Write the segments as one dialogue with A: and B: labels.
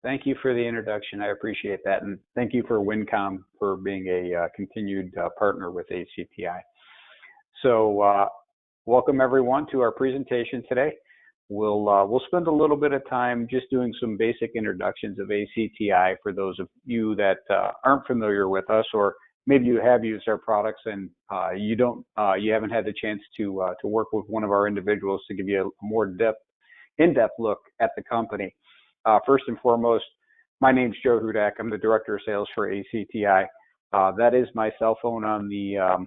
A: Thank you for the introduction. I appreciate that. And thank you for WinCom for being a continued partner with ACTi. So welcome everyone to our presentation today. We'll spend a little bit of time just doing some basic introductions of ACTi for those of you that aren't familiar with us, or maybe you have used our products and you haven't had the chance to work with one of our individuals to give you a more in-depth look at the company. First and foremost, my name's Joe Hudak. I'm the Director of Sales for ACTi. That is my cell phone on the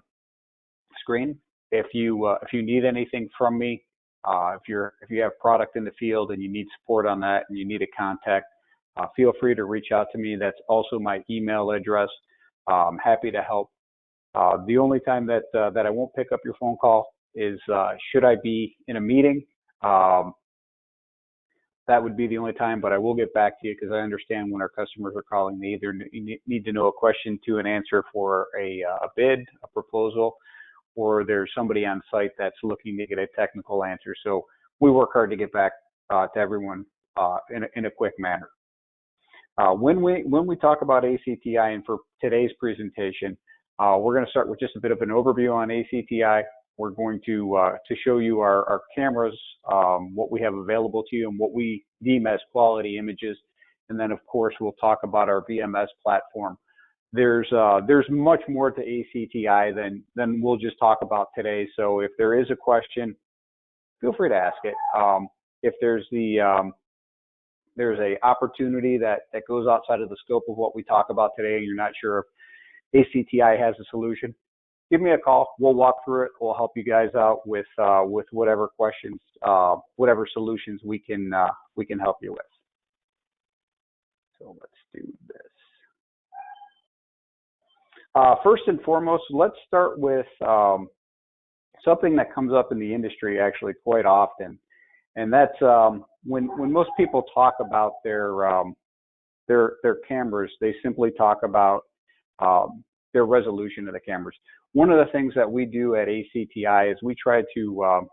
A: screen. If you need anything from me, if you have product in the field and you need support on that and you need a contact, feel free to reach out to me. That's also my email address. I'm happy to help. The only time that I won't pick up your phone call is should I be in a meeting. That would be the only time, but I will get back to you because I understand when our customers are calling, they either need to know a question to an answer for a bid, a proposal, or there's somebody on site that's looking to get a technical answer. So we work hard to get back to everyone in a quick manner. When we talk about ACTi, and for today's presentation, we're going to start with just a bit of an overview on ACTi. We're going to show you our cameras, what we have available to you, and what we deem as quality images. And then, of course, we'll talk about our VMS platform. There's much more to ACTi than we'll just talk about today. So if there is a question, feel free to ask it. If there's a opportunity that goes outside of the scope of what we talk about today, and you're not sure if ACTi has a solution, give me a call. We'll walk through it. We'll help you guys out with whatever questions, whatever solutions we can help you with. So let's do this. First and foremost, let's start with something that comes up in the industry actually quite often, and that's when most people talk about their cameras, they simply talk about their resolution of the cameras. One of the things that we do at ACTi is we try to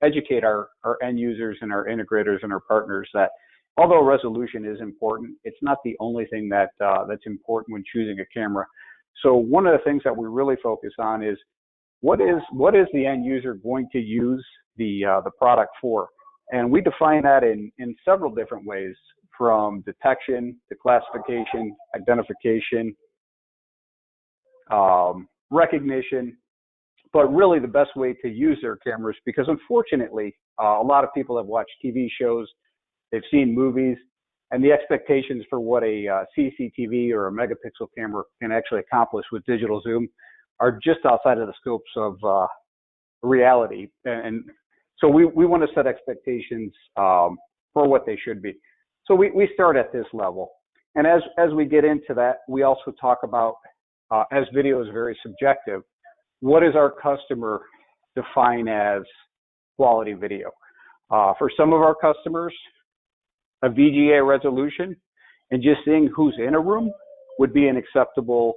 A: educate our end users and our integrators and our partners that although resolution is important, it's not the only thing that's important when choosing a camera. So one of the things that we really focus on is what is the end user going to use the product for, and we define that in several different ways, from detection to classification, identification, recognition, but really the best way to use their cameras, because unfortunately a lot of people have watched TV shows, they've seen movies, and the expectations for what a CCTV or a megapixel camera can actually accomplish with digital zoom are just outside of the scopes of reality. And so we want to set expectations for what they should be. So we start at this level, and as we get into that, we also talk about as video is very subjective, what does our customer define as quality video? For some of our customers, a VGA resolution and just seeing who's in a room would be an acceptable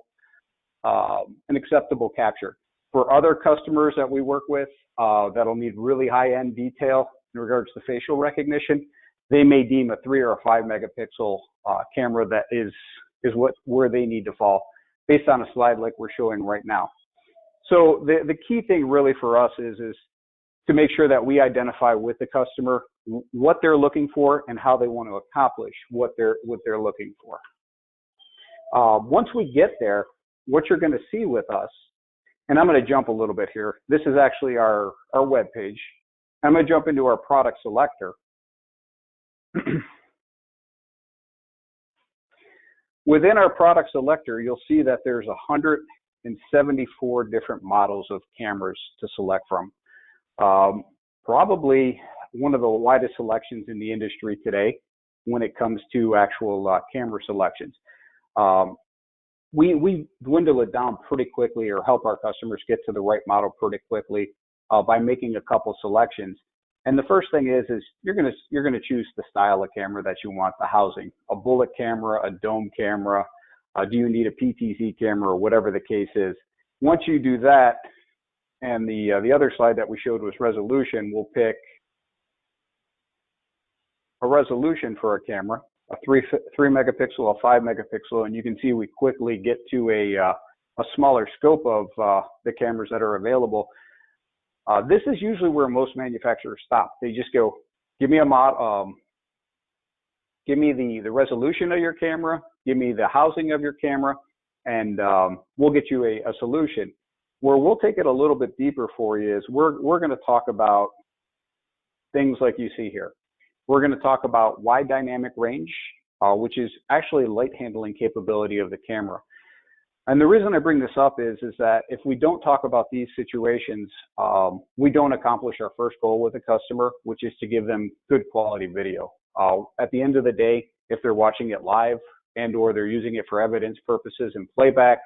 A: capture. For other customers that we work with that'll need really high-end detail in regards to facial recognition, they may deem a 3 or a 5 megapixel camera that is where they need to fall, based on a slide like we're showing right now. So the key thing really for us is to make sure that we identify with the customer what they're looking for and how they want to accomplish what they're looking for. Once we get there, what you're going to see with us, and I'm going to jump a little bit here. This is actually our web page. I'm going to jump into our product selector. Within our product selector, you'll see that there's 174 different models of cameras to select from. Probably one of the widest selections in the industry today when it comes to actual camera selections. We dwindle it down pretty quickly, or help our customers get to the right model pretty quickly by making a couple selections. And the first thing is you're gonna choose the style of camera that you want, the housing, a bullet camera, a dome camera, do you need a PTZ camera, or whatever the case is. Once you do that, and the other slide that we showed was resolution, we'll pick a resolution for a camera. three megapixel, a 5 megapixel, and you can see we quickly get to a smaller scope of the cameras that are available. This is usually where most manufacturers stop. They just go, give me the resolution of your camera, give me the housing of your camera, and we'll get you a solution. Where we'll take it a little bit deeper for you is we're going to talk about things like you see here. We're going to talk about wide dynamic range, which is actually light handling capability of the camera. And the reason I bring this up is that if we don't talk about these situations, we don't accomplish our first goal with the customer, which is to give them good quality video. At the end of the day, if they're watching it live and or they're using it for evidence purposes and playback,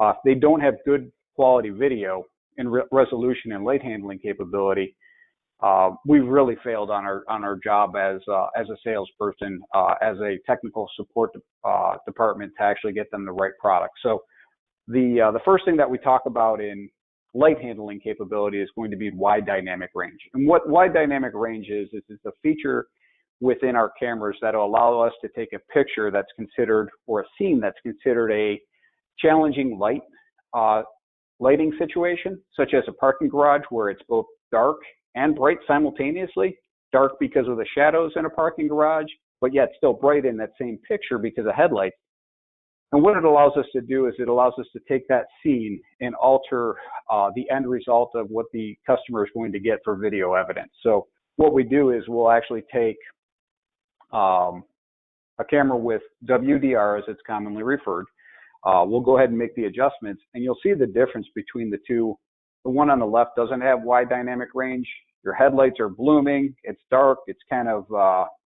A: if they don't have good quality video and resolution and light handling capability, we've really failed on our job as a salesperson, as a technical support department to actually get them the right product. So the first thing that we talk about in light handling capability is going to be wide dynamic range. And what wide dynamic range is a feature within our cameras that will allow us to take a picture that's considered, or a scene that's considered a challenging lighting situation, such as a parking garage where it's both dark and bright simultaneously. Dark because of the shadows in a parking garage, but yet still bright in that same picture because of headlights. And what it allows us to do is it allows us to take that scene and alter the end result of what the customer is going to get for video evidence. So what we do is we'll actually take a camera with WDR, as it's commonly referred. We'll go ahead and make the adjustments, and you'll see the difference between the two. The one on the left doesn't have wide dynamic range. Your headlights are blooming. It's dark. It's kind of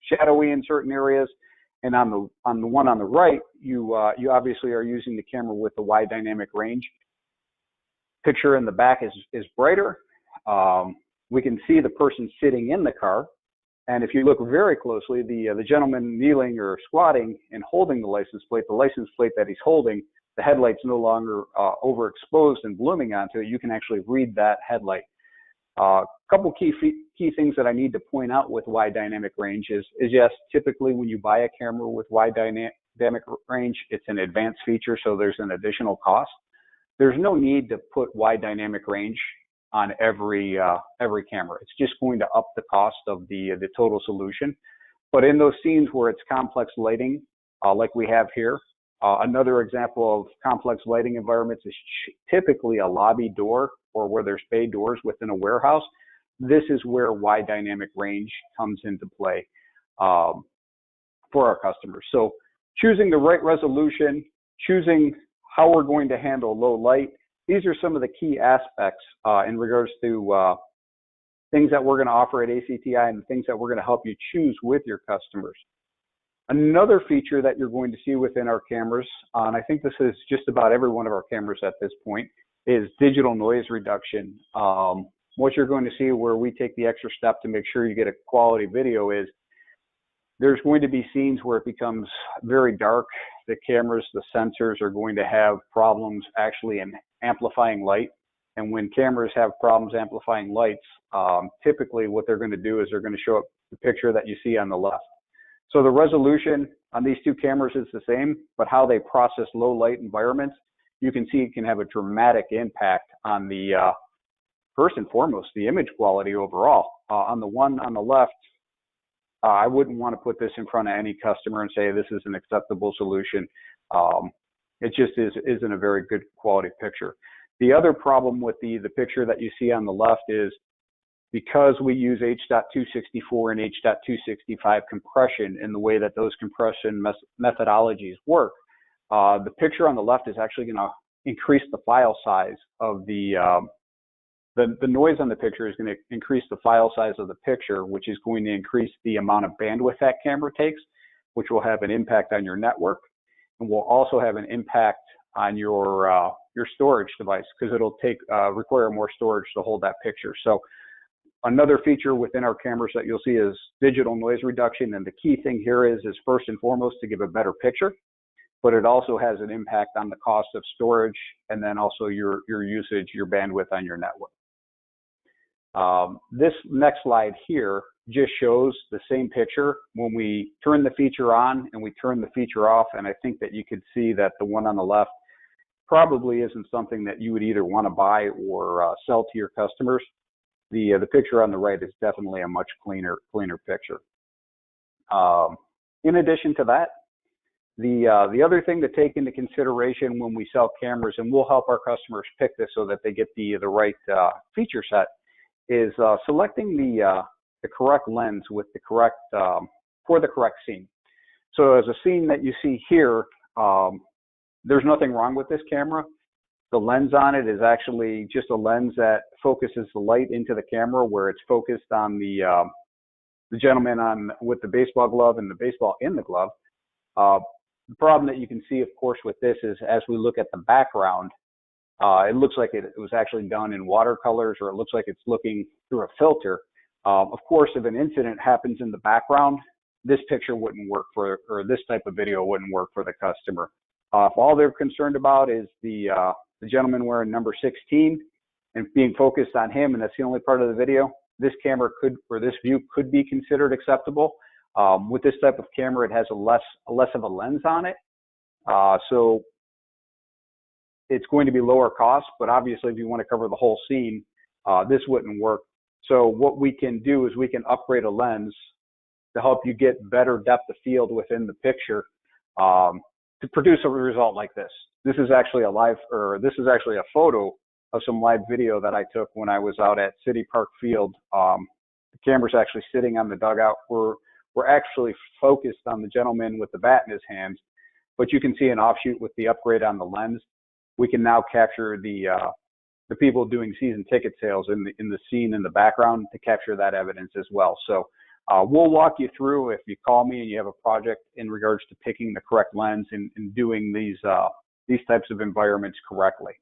A: shadowy in certain areas. And on the one on the right, you obviously are using the camera with the wide dynamic range. Picture in the back is brighter. We can see the person sitting in the car. And if you look very closely, the gentleman kneeling or squatting and holding the license plate that he's holding, the headlight's no longer overexposed and blooming onto it. You can actually read that headlight. A couple key things that I need to point out with wide dynamic range is yes, typically when you buy a camera with wide dynamic range, it's an advanced feature, so there's an additional cost. There's no need to put wide dynamic range on every camera. It's just going to up the cost of the total solution. But in those scenes where it's complex lighting, like we have here, another example of complex lighting environments is typically a lobby door or where there's bay doors within a warehouse. This is where wide dynamic range comes into play for our customers. So choosing the right resolution, choosing how we're going to handle low light, these are some of the key aspects in regards to things that we're going to offer at ACTi and things that we're going to help you choose with your customers. Another feature that you're going to see within our cameras, and I think this is just about every one of our cameras at this point, is digital noise reduction. What you're going to see where we take the extra step to make sure you get a quality video is there's going to be scenes where it becomes very dark. The cameras, the sensors are going to have problems actually in amplifying light. And when cameras have problems amplifying lights, typically what they're going to do is they're going to show up the picture that you see on the left. So the resolution on these two cameras is the same, but how they process low light environments, you can see it can have a dramatic impact on the, first and foremost, the image quality overall. On the one on the left, I wouldn't want to put this in front of any customer and say this is an acceptable solution. It just isn't a very good quality picture. The other problem with the picture that you see on the left is because we use H.264 and H.265 compression in the way that those compression methodologies work, the picture on the left is actually going to increase the file size of the noise on the picture is going to increase the file size of the picture, which is going to increase the amount of bandwidth that camera takes, which will have an impact on your network, and will also have an impact on your storage device because it'll require more storage to hold that picture. So another feature within our cameras that you'll see is digital noise reduction, and the key thing here is first and foremost to give a better picture, but it also has an impact on the cost of storage and then also your usage, your bandwidth on your network. This next slide here just shows the same picture when we turn the feature on and we turn the feature off. And I think that you could see that the one on the left probably isn't something that you would either want to buy or sell to your customers. The picture on the right is definitely a much cleaner picture. In addition to that, the other thing to take into consideration when we sell cameras, and we'll help our customers pick this so that they get the right feature set, is selecting the correct lens with the correct for the correct scene. So as a scene that you see here, there's nothing wrong with this camera. The lens on it is actually just a lens that focuses the light into the camera, where it's focused on the gentleman with the baseball glove and the baseball in the glove. The problem that you can see, of course, with this is as we look at the background, it looks like it was actually done in watercolors, or it looks like it's looking through a filter. Of course, if an incident happens in the background, this picture wouldn't work or this type of video wouldn't work for the customer. If all they're concerned about is the gentleman wearing number 16 and being focused on him, and that's the only part of the video, this camera this view could be considered acceptable. With this type of camera, it has a less of a lens on it, so it's going to be lower cost. But obviously, if you want to cover the whole scene, this wouldn't work. So what we can do is we can upgrade a lens to help you get better depth of field within the picture to produce a result like this. This is actually a photo of some live video that I took when I was out at City Park Field. The camera's actually sitting on the dugout. We're actually focused on the gentleman with the bat in his hands, but you can see an offshoot with the upgrade on the lens. We can now capture the people doing season ticket sales in the scene in the background to capture that evidence as well. So we'll walk you through, if you call me and you have a project in regards to picking the correct lens and doing these types of environments correctly.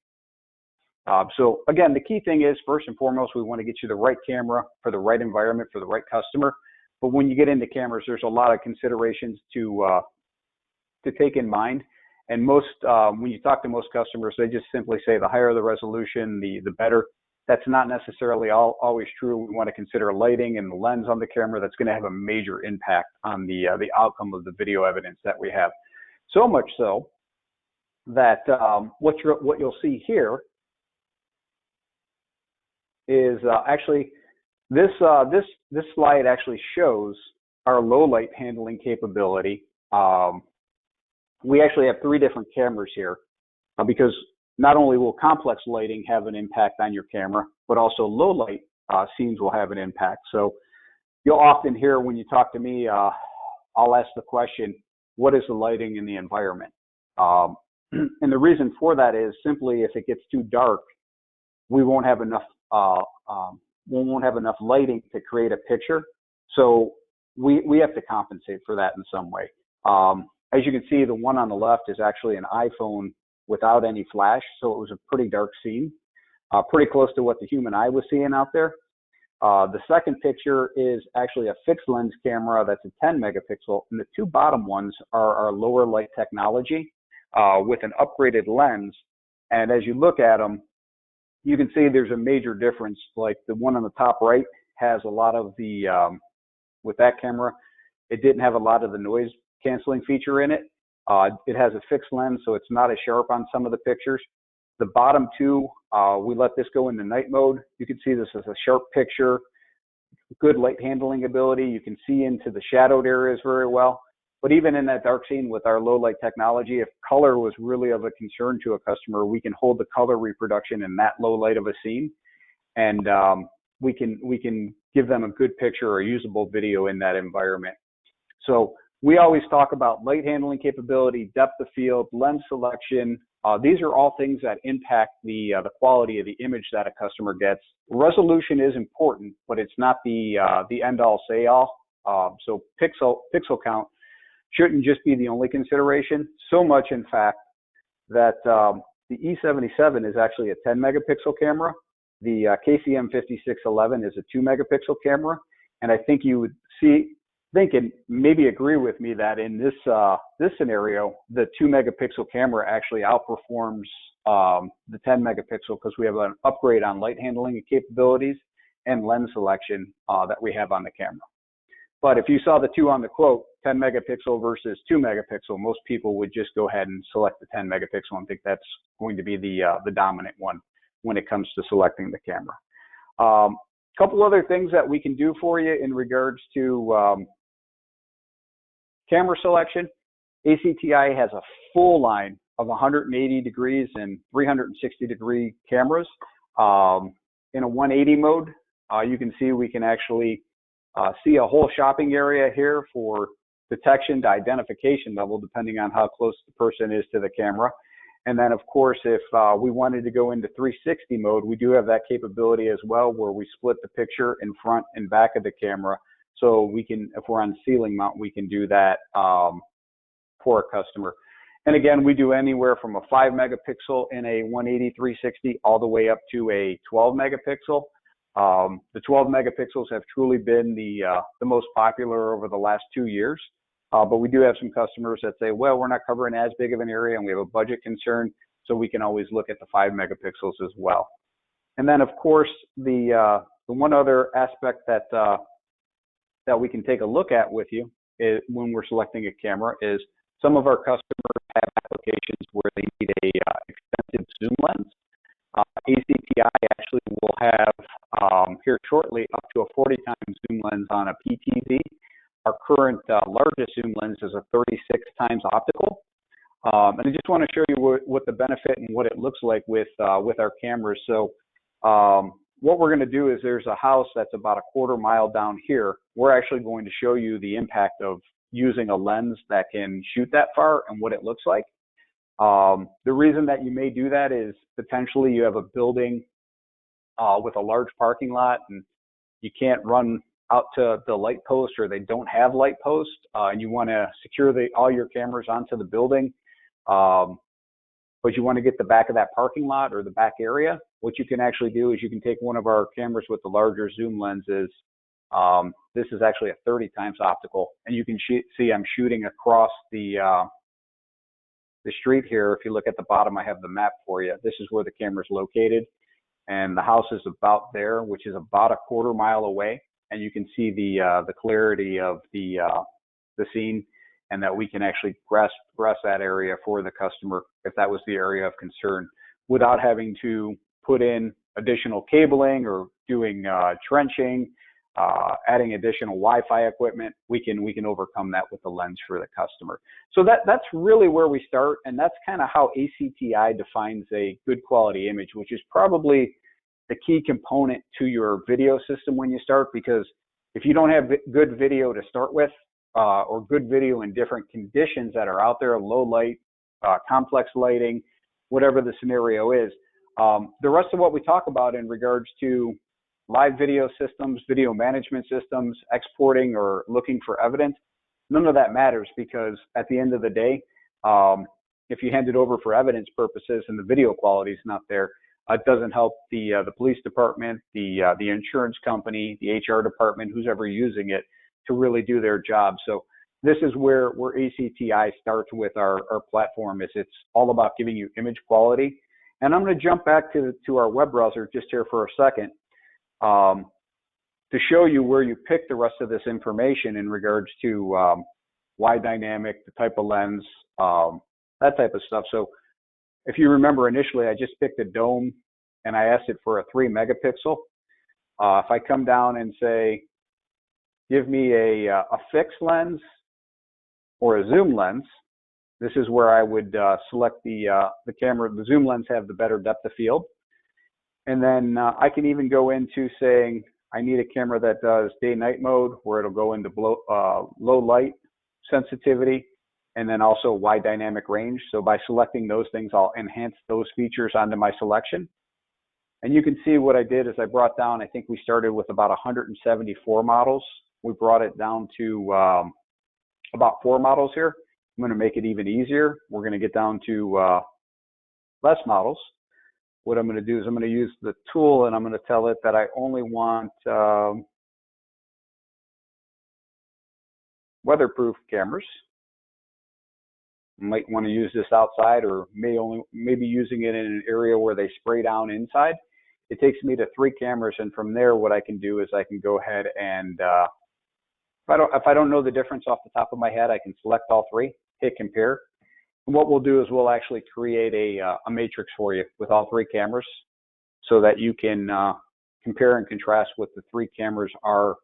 A: So again, the key thing is, first and foremost, we want to get you the right camera for the right environment for the right customer. But when you get into cameras, there's a lot of considerations to take in mind. And when you talk to most customers, they just simply say the higher the resolution, the better. That's not necessarily always true. We want to consider lighting and the lens on the camera. That's going to have a major impact on the outcome of the video evidence that we have. So much so that what you'll see here is actually this slide actually shows our low light handling capability. We actually have 3 different cameras here because not only will complex lighting have an impact on your camera, but also low light scenes will have an impact. So you'll often hear when you talk to me, I'll ask the question, what is the lighting in the environment? And the reason for that is simply if it gets too dark, we won't have enough lighting to create a picture. So we have to compensate for that in some way. As you can see, the one on the left is actually an iPhone without any flash, so it was a pretty dark scene, pretty close to what the human eye was seeing out there. The second picture is actually a fixed lens camera that's a 10 megapixel, and the 2 bottom ones are our lower light technology with an upgraded lens. And as you look at them, you can see there's a major difference. Like the one on the top right has a lot of with that camera, it didn't have a lot of the noise canceling feature in it. It has a fixed lens, so it's not as sharp on some of the pictures. The bottom 2, we let this go into night mode. You can see this is a sharp picture, good light handling ability. You can see into the shadowed areas very well. But even in that dark scene with our low light technology, if color was really of a concern to a customer, we can hold the color reproduction in that low light of a scene, and we can give them a good picture or a usable video in that environment. So we always talk about light handling capability, depth of field, lens selection. These are all things that impact the quality of the image that a customer gets. Resolution is important, but it's not the end all say all. So pixel count shouldn't just be the only consideration. So much, in fact, that the E77 is actually a 10 megapixel camera. The KCM 5611 is a 2 megapixel camera, and I think you would think and maybe agree with me that in this scenario, the 2 megapixel camera actually outperforms the 10 megapixel because we have an upgrade on light handling capabilities and lens selection that we have on the camera. But if you saw the two on the quote, 10 megapixel versus 2 megapixel, most people would just go ahead and select the 10 megapixel and think that's going to be the dominant one when it comes to selecting the camera. Couple other things that we can do for you in regards to camera selection. ACTi has a full line of 180 degrees and 360 degree cameras. In a 180 mode, you can see we can actually see a whole shopping area here for detection to identification level, depending on how close the person is to the camera. And then, of course, if we wanted to go into 360 mode, we do have that capability as well, where we split the picture in front and back of the camera. So we can, if we're on ceiling mount, we can do that for a customer. And again, we do anywhere from a 5 megapixel in a 180 360 all the way up to a 12 megapixel. The 12 megapixels have truly been the most popular over the last 2 years. But we do have some customers that say, well, we're not covering as big of an area and we have a budget concern, so we can always look at the 5 megapixels as well. And then, of course, the one other aspect that we can take a look at with you is, when we're selecting a camera, is some of our customers have applications where they need a extensive zoom lens. ACTi actually will have here shortly up to a 40 times zoom lens on a PTZ. Our current largest zoom lens is a 36 times optical. And I just want to show you what the benefit and what it looks like with our cameras. So what we're going to do is, there's a house that's about a quarter mile down here. We're actually going to show you the impact of using a lens that can shoot that far and what it looks like. The reason that you may do that is potentially you have a building with a large parking lot and you can't run out to the light post, or they don't have light posts, and you want to secure all your cameras onto the building, but you want to get the back of that parking lot or the back area. What you can actually do is you can take one of our cameras with the larger zoom lenses. This is actually a 30 times optical, and you can see I'm shooting across the street here. If you look at the bottom, I have the map for you. This is where the camera is located, and the house is about there, which is about a quarter mile away. And you can see the clarity of the scene, and that we can actually grasp that area for the customer if that was the area of concern, without having to put in additional cabling or doing trenching, adding additional Wi-Fi equipment. We can overcome that with the lens for the customer. So that's really where we start, and that's kind of how ACTi defines a good quality image, which is probably the key component to your video system when you start, because if you don't have good video to start with, or good video in different conditions that are out there, low light, complex lighting, whatever the scenario is, the rest of what we talk about in regards to live video systems, video management systems, exporting or looking for evidence, none of that matters, because at the end of the day, if you hand it over for evidence purposes and the video quality is not there, it doesn't help the police department, the insurance company, the HR department, who's ever using it, to really do their job. So this is where ACTi starts with our platform. It's all about giving you image quality. And I'm going to jump back to our web browser just here for a second to show you where you pick the rest of this information in regards to wide dynamic, the type of lens, that type of stuff. So if you remember, initially I just picked a dome and I asked it for a 3 megapixel. If I come down and say, give me a fixed lens or a zoom lens, this is where I would select the camera. The zoom lens have the better depth of field. And then I can even go into saying I need a camera that does day-night mode, where it'll go into low light sensitivity, and then also wide dynamic range. So by selecting those things, I'll enhance those features onto my selection. And you can see what I did is I brought down, I think we started with about 174 models. We brought it down to about 4 models here. I'm going to make it even easier. We're going to get down to less models. What I'm going to do is I'm going to use the tool, and I'm going to tell it that I only want weatherproof cameras. You might want to use this outside, or maybe using it in an area where they spray down inside. it takes me to 3 cameras, and from there what I can do is I can go ahead and if I don't know the difference off the top of my head, I can select all 3, hit compare. And what we'll do is we'll actually create a matrix for you with all 3 cameras so that you can compare and contrast what the 3 cameras are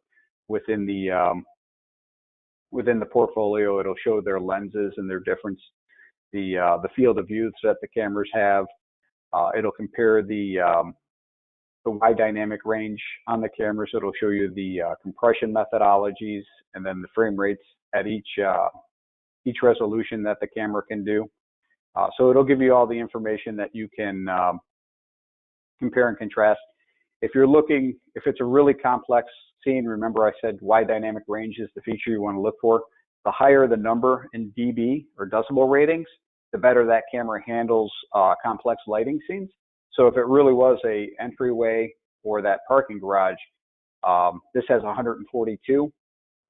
A: within the portfolio. It'll show their lenses and their difference, the field of view that the cameras have. It'll compare the wide dynamic range on the cameras. It'll show you the compression methodologies and then the frame rates at each resolution that the camera can do. So it'll give you all the information that you can compare and contrast. If it's a really complex scene, remember I said wide dynamic range is the feature you want to look for. The higher the number in dB or decibel ratings, the better that camera handles complex lighting scenes. So if it really was a entryway or that parking garage, this has 142.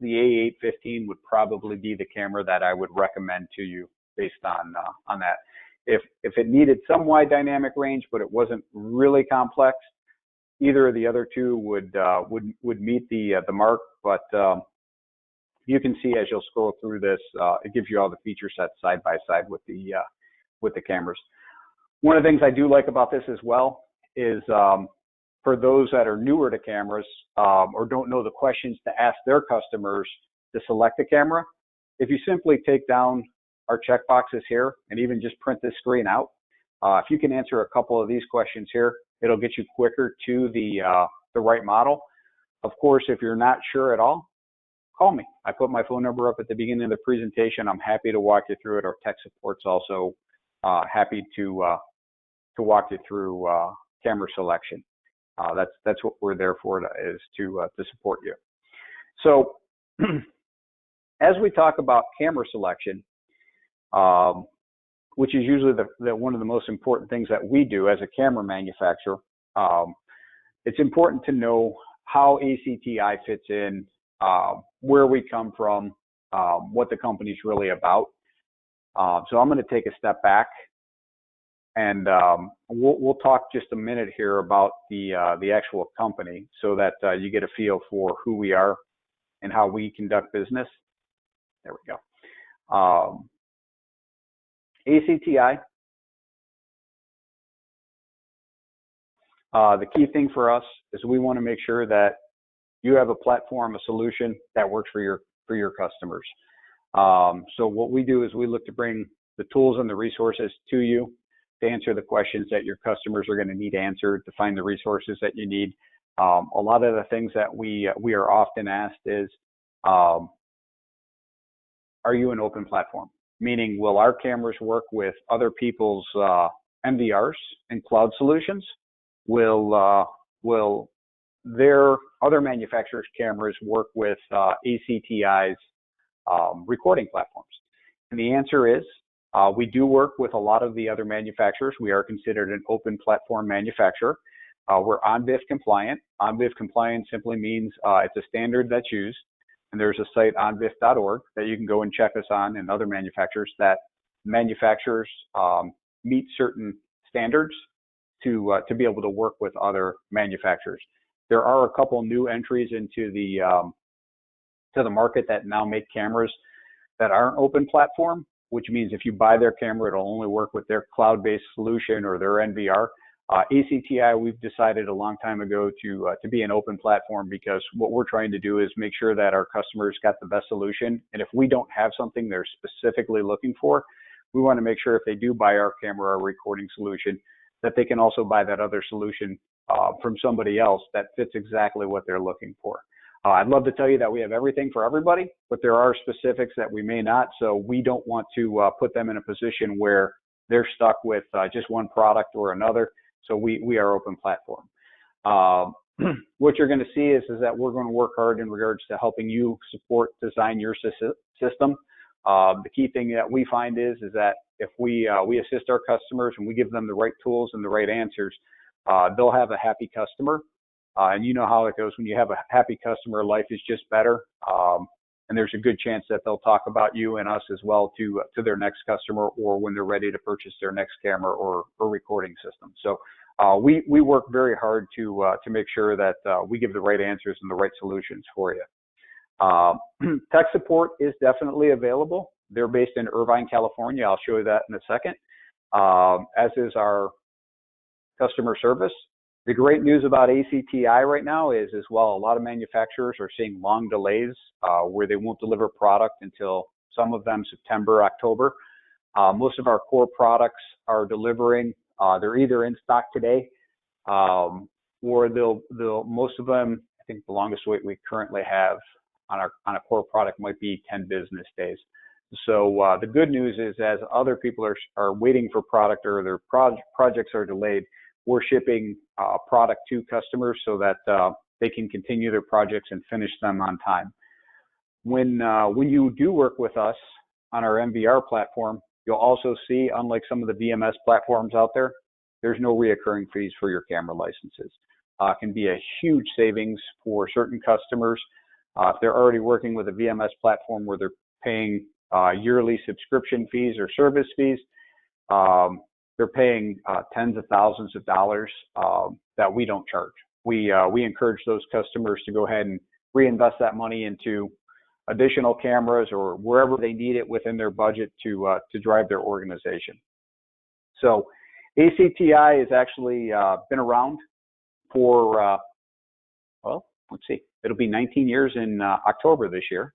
A: The A815 would probably be the camera that I would recommend to you based on that. If it needed some wide dynamic range, but it wasn't really complex, either of the other 2 would meet the mark. But you can see as you'll scroll through this, it gives you all the feature sets side by side with the cameras. One of the things I do like about this as well is for those that are newer to cameras or don't know the questions to ask their customers to select a camera, if you simply take down our checkboxes here and even just print this screen out, if you can answer a couple of these questions here, it'll get you quicker to the right model. Of course, if you're not sure at all, call me. I put my phone number up at the beginning of the presentation. I'm happy to walk you through it. Our tech support's also happy to walk you through camera selection. That's what we're there for, is to support you. So as we talk about camera selection, which is usually one of the most important things that we do as a camera manufacturer, it's important to know how ACTi fits in, where we come from, what the company's really about. So I'm going to take a step back, and we'll talk just a minute here about the actual company so that you get a feel for who we are and how we conduct business. There we go. ACTi, the key thing for us is we want to make sure that you have a platform, a solution that works for your customers. So what we do is we look to bring the tools and the resources to you to answer the questions that your customers are going to need answered, to find the resources that you need. A lot of the things that we are often asked is, are you an open platform? Meaning, will our cameras work with other people's MVRs and cloud solutions? Will their other manufacturers' cameras work with ACTi's recording platforms? And the answer is, we do work with a lot of the other manufacturers. We are considered an open platform manufacturer. We're ONVIF compliant. ONVIF compliant simply means it's a standard that's used. And there's a site, onvif.org, that you can go and check us on, and other manufacturers that manufacturers meet certain standards to be able to work with other manufacturers. There are a couple new entries into to the market that now make cameras that aren't open platform, which means if you buy their camera, it'll only work with their cloud-based solution or their NVR. ACTi, we've decided a long time ago to be an open platform, because what we're trying to do is make sure that our customers got the best solution. And if we don't have something they're specifically looking for, we want to make sure if they do buy our camera or recording solution, that they can also buy that other solution from somebody else that fits exactly what they're looking for. I'd love to tell you that we have everything for everybody, but there are specifics that we may not. So we don't want to put them in a position where they're stuck with just one product or another. So we are open platform. What you're going to see is that we're going to work hard in regards to helping you design your system. The key thing that we find is that if we assist our customers and we give them the right tools and the right answers, they'll have a happy customer. And you know how it goes. When you have a happy customer, life is just better. And there's a good chance that they'll talk about you and us as well to their next customer, or when they're ready to purchase their next camera or recording system. So We work very hard to make sure that we give the right answers and the right solutions for you. Tech support is definitely available. They're based in Irvine, California. I'll show you that in a second, as is our customer service. The great news about ACTi right now is, as well, a lot of manufacturers are seeing long delays where they won't deliver product until, some of them, September, October. Most of our core products are delivering. They're either in stock today, or most of them, I think the longest wait we currently have on a core product might be 10 business days. So the good news is, as other people are waiting for product or their projects are delayed, we're shipping product to customers so that they can continue their projects and finish them on time. When you do work with us on our MVR platform, you'll also see, unlike some of the VMS platforms out there, there's no reoccurring fees for your camera licenses. It can be a huge savings for certain customers. If they're already working with a VMS platform where they're paying yearly subscription fees or service fees, they're paying tens of thousands of dollars that we don't charge. We encourage those customers to go ahead and reinvest that money into additional cameras or wherever they need it within their budget to drive their organization. So ACTi has actually been around for, well, let's see, it'll be 19 years in October this year.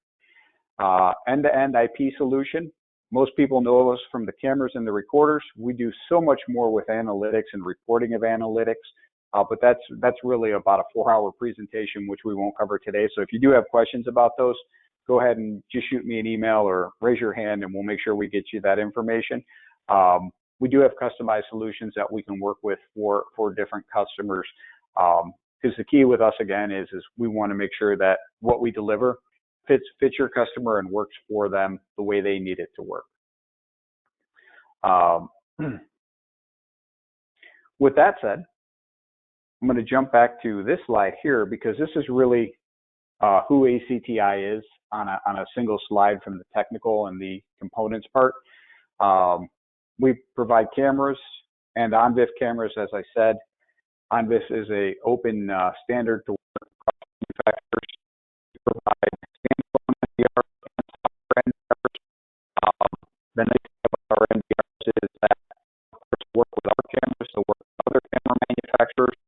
A: End-to-end IP solution. Most people know us from the cameras and the recorders. We do so much more with analytics and reporting of analytics, but that's really about a 4-hour presentation, which we won't cover today. So if you do have questions about those, go ahead and just shoot me an email or raise your hand and we'll make sure we get you that information. We do have customized solutions that we can work with for different customers. Because the key with us, again, is we want to make sure that what we deliver fits your customer and works for them the way they need it to work. With that said, I'm going to jump back to this slide here because this is really who ACTi is on a single slide from the technical and the components part. We provide cameras and ONVIF cameras, as I said. ONVIF is an open standard to work across manufacturers. We provide standalone NVR and software NVRs. The nice thing about our NVRs is that, of course, work with our cameras, so work with other camera manufacturers.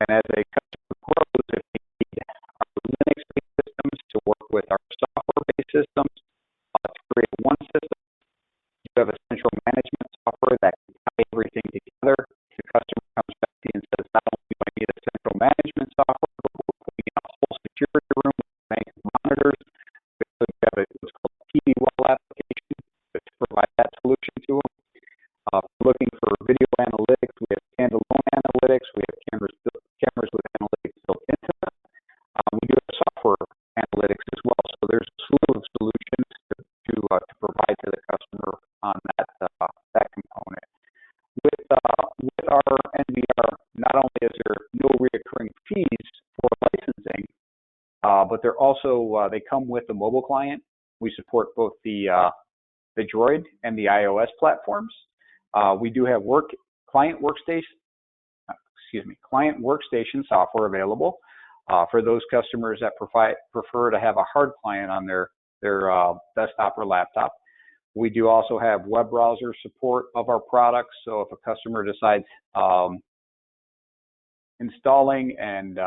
A: And as a customer grows, if we need our Linux-based systems to work with our software-based systems to create one system, you have a central management software that can tie everything together. The customer comes back to you and says, not only do I need a central management software, but we're putting in a whole security room with a bank of monitors. So you have what's called a TV wall application to provide that solution to them. If we're looking for video analytics, we have standalone analytics. We have cameras with analytics built into them. We do have software analytics as well. So there's a slew of solutions to provide to the customer on that component. With our NVR, not only is there no recurring fees for licensing, but they're also they come with the mobile client. We support both the Droid and the iOS platforms. We do have client workstation software available for those customers that prefer to have a hard client on their desktop or laptop. We do also have web browser support of our products. So if a customer decides installing and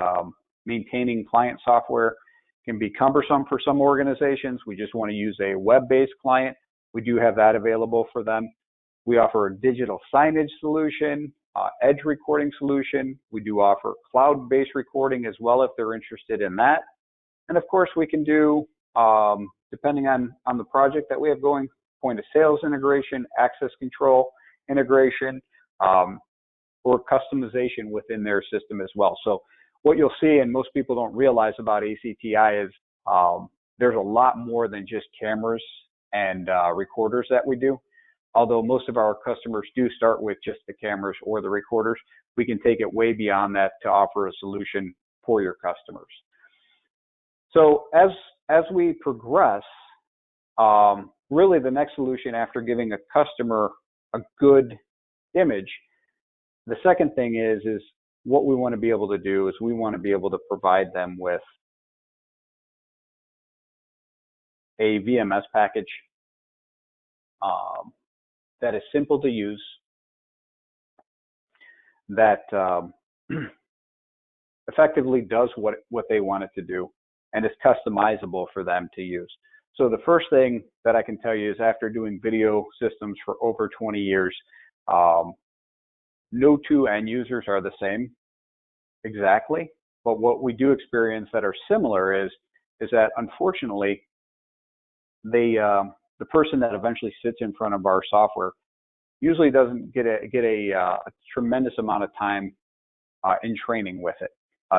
A: maintaining client software can be cumbersome for some organizations, we just want to use a web-based client, we do have that available for them. We offer a digital signage solution, edge recording solution. We do offer cloud-based recording as well if they're interested in that. And of course, we can do, depending on the project that we have going, point of sales integration, access control integration, or customization within their system as well. So what you'll see, and most people don't realize about ACTi, is there's a lot more than just cameras and recorders that we do. Although most of our customers do start with just the cameras or the recorders, we can take it way beyond that to offer a solution for your customers. So as we progress, really the next solution after giving a customer a good image, The second thing is what we want to be able to do is we want to be able to provide them with a VMS package that is simple to use, that effectively does what they want it to do, and is customizable for them to use. So the first thing that I can tell you is, after doing video systems for over 20 years, no two end users are the same exactly, but what we do experience that are similar is that, unfortunately, the person that eventually sits in front of our software usually doesn't get a tremendous amount of time in training with it.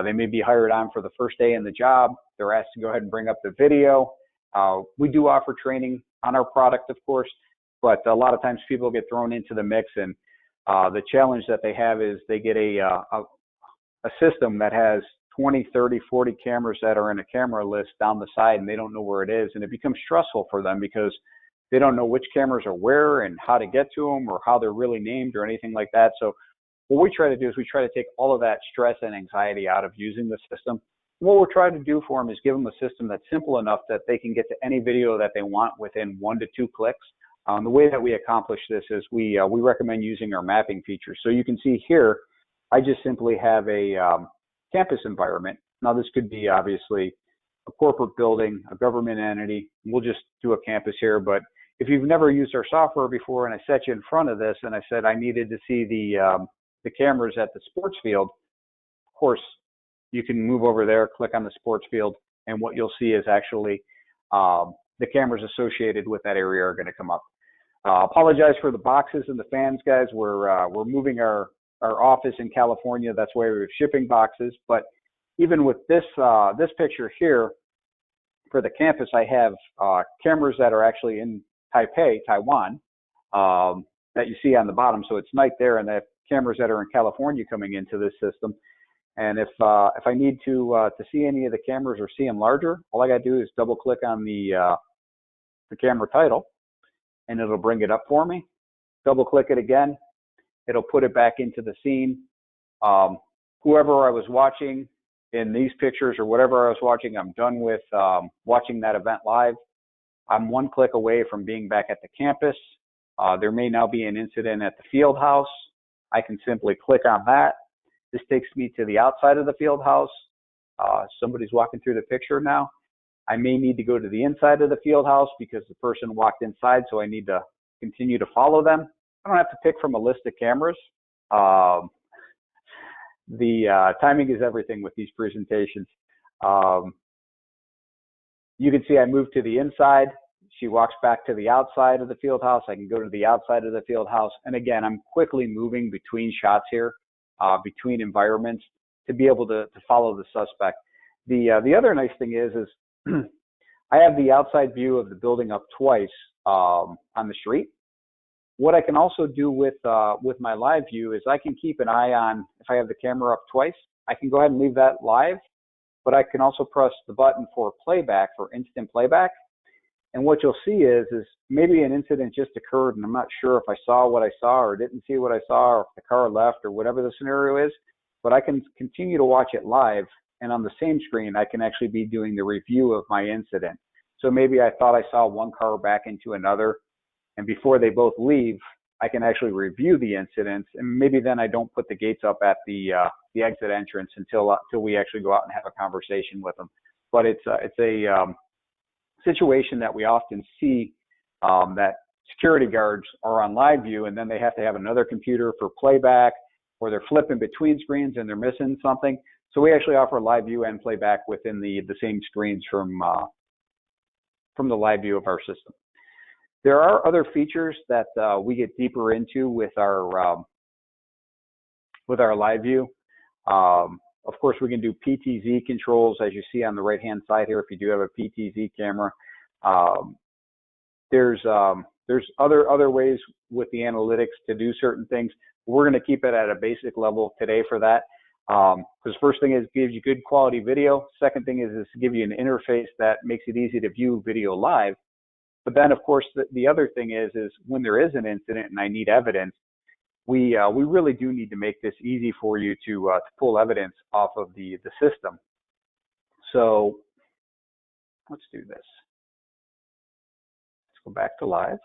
A: They may be hired on for the first day in the job. They're asked to go ahead and bring up the video. We do offer training on our product, of course, but a lot of times people get thrown into the mix, and the challenge that they have is they get a system that has 20, 30, 40 cameras that are in a camera list down the side, and they don't know where it is, and it becomes stressful for them because they don't know which cameras are where and how to get to them or how they're really named or anything like that. So what we try to do is we try to take all of that stress and anxiety out of using the system. What we're trying to do for them is give them a system that's simple enough that they can get to any video that they want within 1 to 2 clicks. The way that we accomplish this is we recommend using our mapping features. So you can see here, I just simply have a campus environment. Now this could be obviously a corporate building, a government entity. We'll just do a campus here, but if you've never used our software before and I set you in front of this and I said I needed to see the cameras at the sports field, of course, you can move over there, click on the sports field, and what you'll see is actually the cameras associated with that area are going to come up. Apologize for the boxes and the fans, guys. We're moving our office in California. That's why we're shipping boxes. But even with this picture here for the campus, I have cameras that are actually in Taipei, Taiwan, that you see on the bottom. So it's night there, and I have cameras that are in California coming into this system. And if I need to see any of the cameras or see them larger, all I got to do is double click on the camera title, and it'll bring it up for me. Double click it again, it'll put it back into the scene. Whoever I was watching in these pictures or whatever I was watching, I'm done with watching that event live. I'm 1 click away from being back at the campus. There may now be an incident at the field house. I can simply click on that. This takes me to the outside of the field house. Somebody's walking through the picture now. I may need to go to the inside of the field house because the person walked inside, so I need to continue to follow them. I don't have to pick from a list of cameras. The timing is everything with these presentations. You can see I moved to the inside. She walks back to the outside of the field house. I can go to the outside of the field house. And again, I'm quickly moving between shots here, between environments, to be able to follow the suspect. The other nice thing is I have the outside view of the building up twice on the street. What I can also do with my live view is I can keep an eye on, if I have the camera up twice, I can go ahead and leave that live, but I can also press the button for playback, for instant playback. And what you'll see is maybe an incident just occurred and I'm not sure if I saw what I saw or didn't see what I saw, or if the car left or whatever the scenario is, but I can continue to watch it live, and on the same screen I can actually be doing the review of my incident. So maybe I thought I saw one car back into another, and before they both leave, I can actually review the incidents, and maybe then I don't put the gates up at the exit entrance until we actually go out and have a conversation with them. But it's a situation that we often see, that security guards are on live view, and then they have to have another computer for playback, or they're flipping between screens and they're missing something. So we actually offer live view and playback within the same screens from the live view of our system. There are other features that we get deeper into with our live view. Of course, we can do PTZ controls, as you see on the right-hand side here, if you do have a PTZ camera. There's other ways with the analytics to do certain things. We're going to keep it at a basic level today for that. Because first thing is it gives you good quality video. Second thing is to give you an interface that makes it easy to view video live. But then, of course, the other thing is when there is an incident and I need evidence, we really do need to make this easy for you to pull evidence off of the system. So let's do this. Let's go back to live.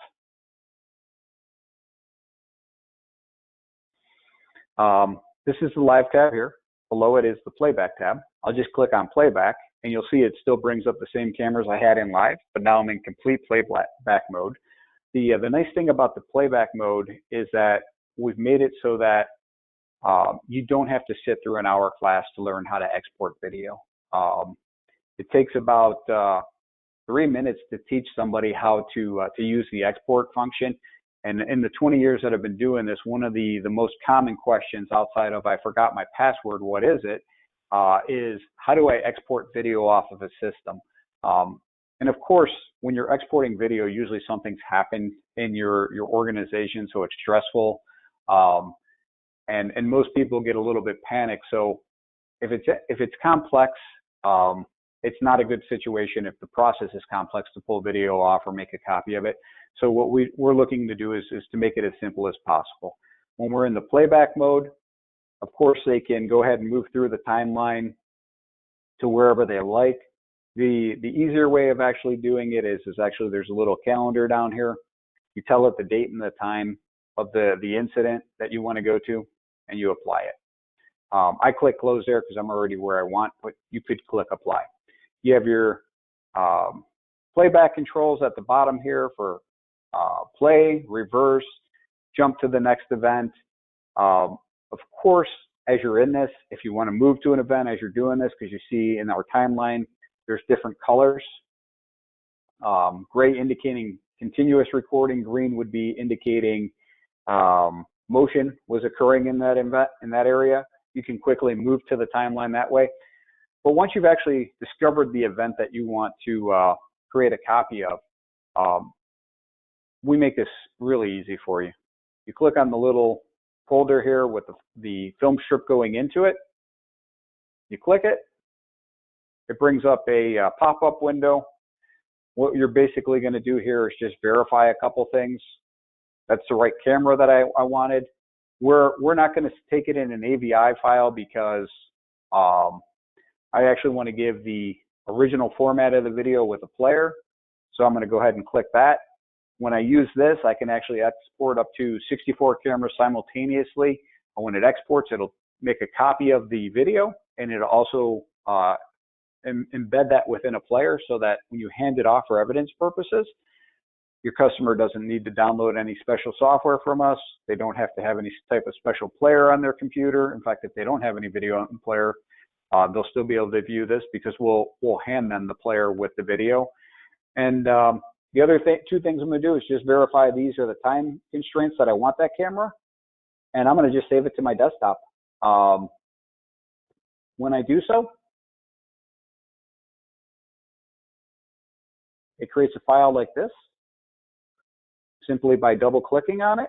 A: This is the live tab here. Below it is the playback tab. I'll just click on playback, and you'll see it still brings up the same cameras I had in live, but now I'm in complete playback mode. The nice thing about the playback mode is that we've made it so that you don't have to sit through an hour class to learn how to export video. It takes about 3 minutes to teach somebody how to use the export function. And in the 20 years that I've been doing this, one of the most common questions outside of I forgot my password, what is it, is how do I export video off of a system? And of course, when you're exporting video, usually something's happened in your organization, so it's stressful. And most people get a little bit panicked. So if it's complex, it's not a good situation if the process is complex to pull video off or make a copy of it. So what we're looking to do is to make it as simple as possible. When we're in the playback mode, of course, they can go ahead and move through the timeline to wherever they like. The easier way of actually doing it is actually there's a little calendar down here. You tell it the date and the time of the incident that you want to go to, and you apply it. I click close there because I'm already where I want, but you could click apply. You have your playback controls at the bottom here for play, reverse, jump to the next event. Of course, as you're in this, if you want to move to an event as you're doing this, because you see in our timeline, there's different colors. Gray indicating continuous recording, green would be indicating motion was occurring in that event, in that area. You can quickly move to the timeline that way. But once you've actually discovered the event that you want to create a copy of, we make this really easy for you. You click on the little folder here with the film strip going into it. You click it. It brings up a pop-up window. What you're basically going to do here is just verify a couple things. That's the right camera that I wanted. We're not going to take it in an AVI file because I actually want to give the original format of the video with a player. So I'm going to go ahead and click that. When I use this, I can actually export up to 64 cameras simultaneously. And when it exports, it'll make a copy of the video, and it'll also embed that within a player so that when you hand it off for evidence purposes, your customer doesn't need to download any special software from us. They don't have to have any type of special player on their computer. In fact, if they don't have any video on the player, they'll still be able to view this because we'll hand them the player with the video. And the other two things I'm going to do is just verify these are the time constraints that I want that camera, and I'm going to just save it to my desktop. When I do so, it creates a file like this simply by double clicking on it.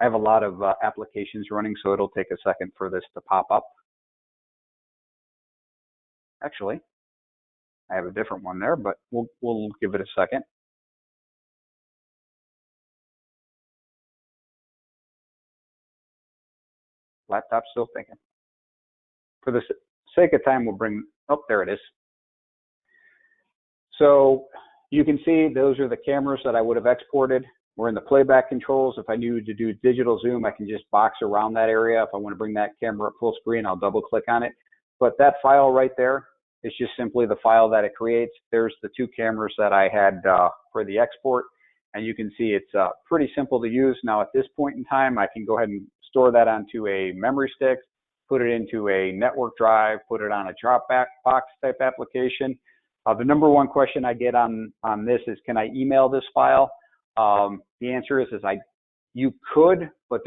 A: I have a lot of applications running, so it'll take a second for this to pop up. Actually, I have a different one there, but we'll give it a second. Laptop's still thinking. For the sake of time, we'll bring, oh, there it is. So you can see those are the cameras that I would have exported. We're in the playback controls. If I needed to do digital zoom, I can just box around that area. If I want to bring that camera up full screen, I'll double click on it. But that file right there is just simply the file that it creates. There's the two cameras that I had for the export. And you can see it's pretty simple to use. Now at this point in time, I can go ahead and store that onto a memory stick, put it into a network drive, put it on a Dropbox type application. The number one question I get on this is, can I email this file? The answer is you could, but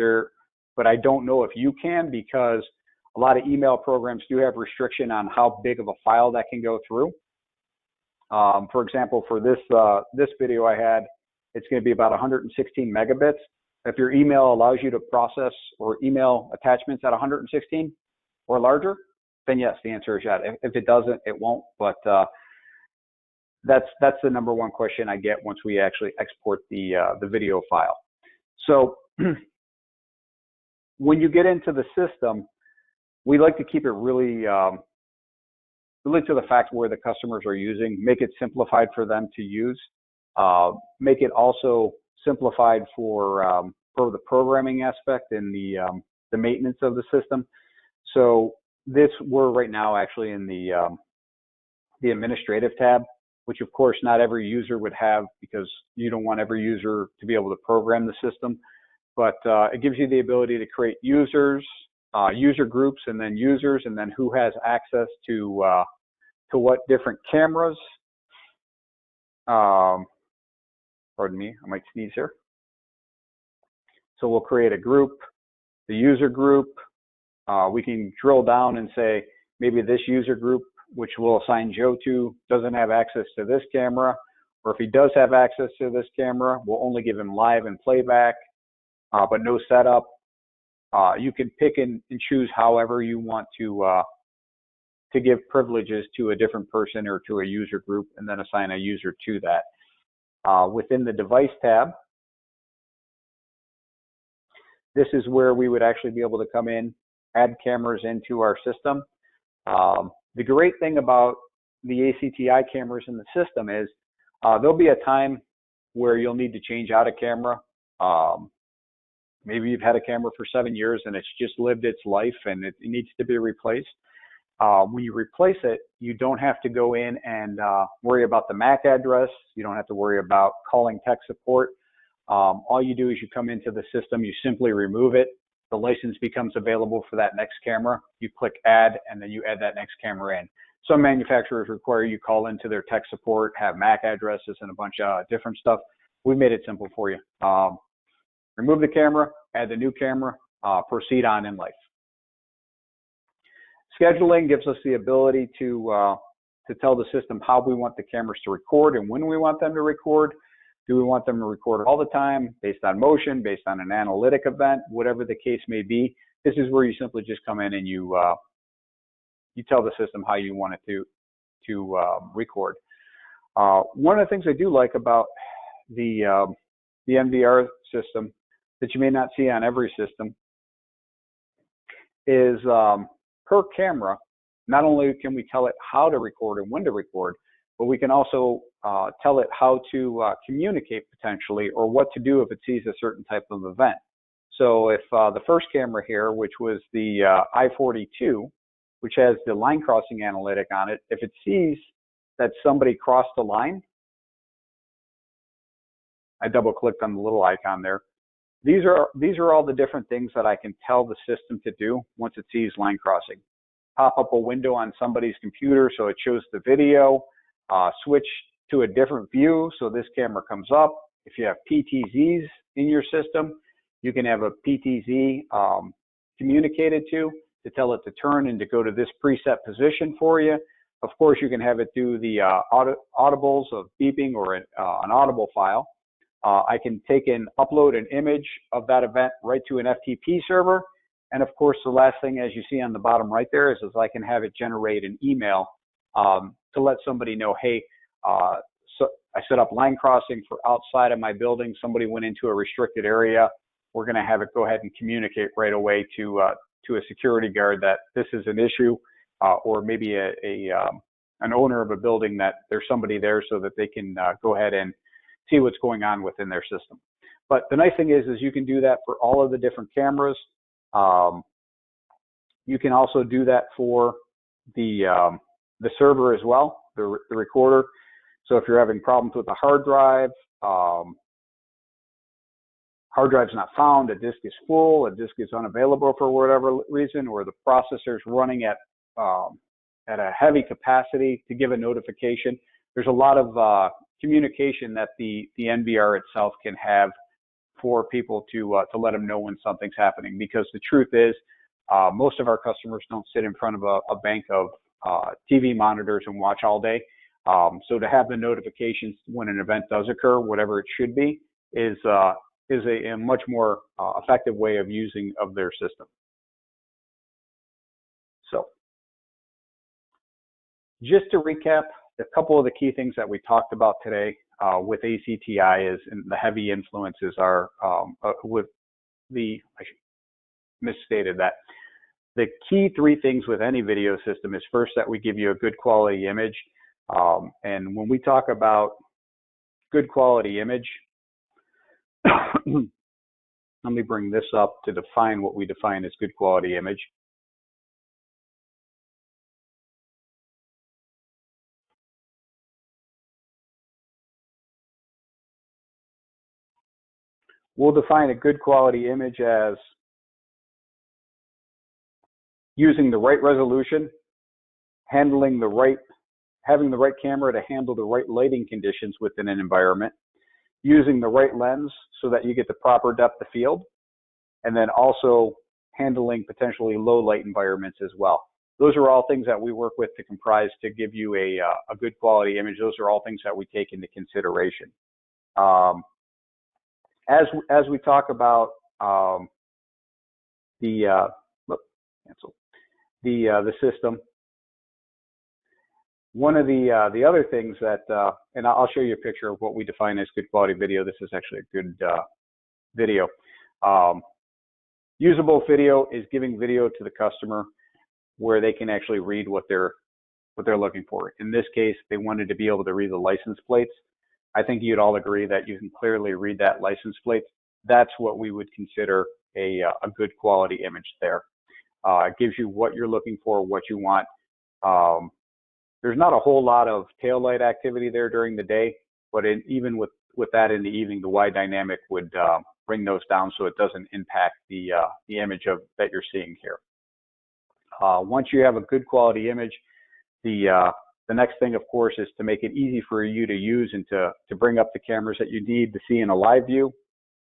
A: I don't know if you can, because a lot of email programs do have restriction on how big of a file that can go through. For example, for this video I had, it's going to be about 116 megabits. If your email allows you to process or email attachments at 116 or larger, then yes, the answer is yes. If it doesn't, it won't. But that's the number one question I get once we actually export the video file. So when you get into the system, we like to keep it really really to the fact where the customers are using, make it simplified for them to use, make it also simplified for the programming aspect and the maintenance of the system. So we're right now actually in the administrative tab, which of course not every user would have, because you don't want every user to be able to program the system. But it gives you the ability to create users, user groups, and then users, and then who has access to what different cameras. Pardon me, I might sneeze here. So we'll create a group, the user group. We can drill down and say maybe this user group, which we'll assign Joe to, doesn't have access to this camera, or if he does have access to this camera, we'll only give him live and playback, but no setup. You can pick and choose however you want to give privileges to a different person or to a user group, and then assign a user to that. Within the device tab, this is where we would actually be able to come in, add cameras into our system. The great thing about the ACTi cameras in the system is there'll be a time where you'll need to change out a camera. Maybe you've had a camera for 7 years and it's just lived its life and it needs to be replaced. When you replace it, you don't have to go in and worry about the MAC address. You don't have to worry about calling tech support. All you do is you come into the system, you simply remove it. The license becomes available for that next camera. You click add, and then you add that next camera in. Some manufacturers require you call into their tech support, have MAC addresses and a bunch of different stuff. We made it simple for you. Remove the camera, add the new camera, proceed on in life. Scheduling gives us the ability to tell the system how we want the cameras to record and when we want them to record. Do we want them to record all the time, based on motion, based on an analytic event, whatever the case may be? This is where you simply just come in and you tell the system how you want it to record. One of the things I do like about the NVR system that you may not see on every system is per camera, not only can we tell it how to record and when to record, but we can also tell it how to communicate potentially, or what to do if it sees a certain type of event. So if the first camera here, which was the I-42, which has the line crossing analytic on it, if it sees that somebody crossed the line, I double clicked on the little icon there. These are all the different things that I can tell the system to do once it sees line crossing. Pop up a window on somebody's computer so it shows the video, switch to a different view so this camera comes up. If you have PTZs in your system, you can have a PTZ communicated to tell it to turn and to go to this preset position for you. Of course, you can have it do the audibles of beeping or an audible file. I can take and upload an image of that event right to an FTP server. And of course, the last thing, as you see on the bottom right there, is I can have it generate an email to let somebody know, hey, so I set up line crossing for outside of my building. Somebody went into a restricted area. We're going to have it go ahead and communicate right away to a security guard that this is an issue, or maybe an owner of a building that there's somebody there so that they can go ahead and see what's going on within their system. But the nice thing is you can do that for all of the different cameras. You can also do that for the server as well, the recorder. So if you're having problems with the hard drive's not found, a disk is full, a disk is unavailable for whatever reason, or the processor's running at a heavy capacity to give a notification. There's a lot of communication that the NVR itself can have for people to let them know when something's happening, because the truth is most of our customers don't sit in front of a bank of TV monitors and watch all day. So to have the notifications when an event does occur, whatever it should be, is a much more effective way of using of their system. So just to recap a couple of the key things that we talked about today with ACTi is, and the heavy influences are with the, I misstated that. The key three things with any video system is first that we give you a good quality image. And when we talk about good quality image, let me bring this up to define what we define as good quality image. We'll define a good quality image as using the right resolution, having the right camera to handle the right lighting conditions within an environment, using the right lens so that you get the proper depth of field, and then also handling potentially low light environments as well. Those are all things that we work with to comprise to give you a good quality image. Those are all things that we take into consideration. As we talk about the system, one of the other things that, and I'll show you a picture of what we define as good quality video. This is actually a good video. Usable video is giving video to the customer where they can actually read what they're looking for. In this case, they wanted to be able to read the license plates. I think you'd all agree that you can clearly read that license plate. That's what we would consider a good quality image there. It gives you what you're looking for, what you want. There's not a whole lot of tail light activity there during the day, but even with that in the evening, the wide dynamic would bring those down so it doesn't impact the image that you're seeing here. Once you have a good quality image, the next thing, of course, is to make it easy for you to use and to bring up the cameras that you need to see in a live view.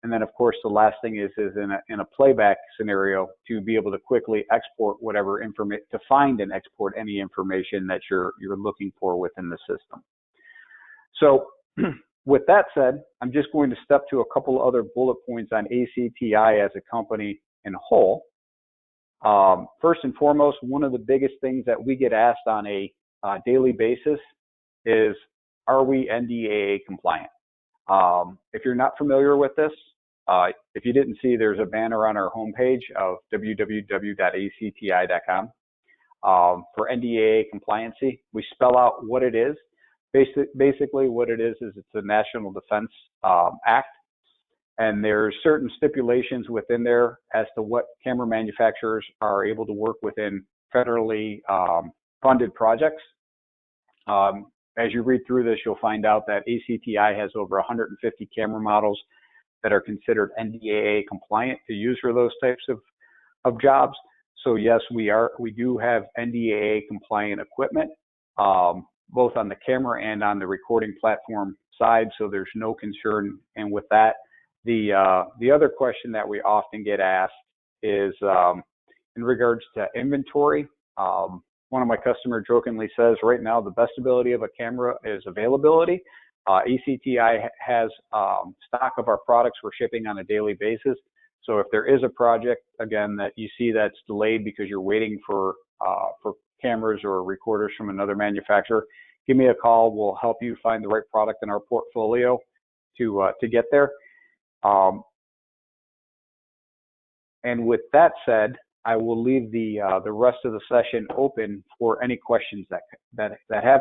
A: And then, of course, the last thing is in a playback scenario to be able to quickly export whatever information, to find and export any information that you're looking for within the system. So with that said, I'm just going to step to a couple other bullet points on ACTi as a company in whole. First and foremost, one of the biggest things that we get asked on a daily basis is, are we NDAA compliant? If you're not familiar with this, if you didn't see, there's a banner on our homepage of www.acti.com for NDAA compliancy. We spell out what it is. Basically, what it is it's the National Defense Act, and there's certain stipulations within there as to what camera manufacturers are able to work within federally funded projects. As you read through this, you'll find out that ACTi has over 150 camera models that are considered NDAA compliant to use for those types of jobs. So yes, we do have NDAA compliant equipment, both on the camera and on the recording platform side. So there's no concern. And with that, the other question that we often get asked is in regards to inventory. One of my customers jokingly says, right now, the best ability of a camera is availability. ACTi has stock of our products we're shipping on a daily basis. So if there is a project, again, that you see that's delayed because you're waiting for cameras or recorders from another manufacturer, give me a call. We'll help you find the right product in our portfolio to get there. And with that said, I will leave the rest of the session open for any questions that have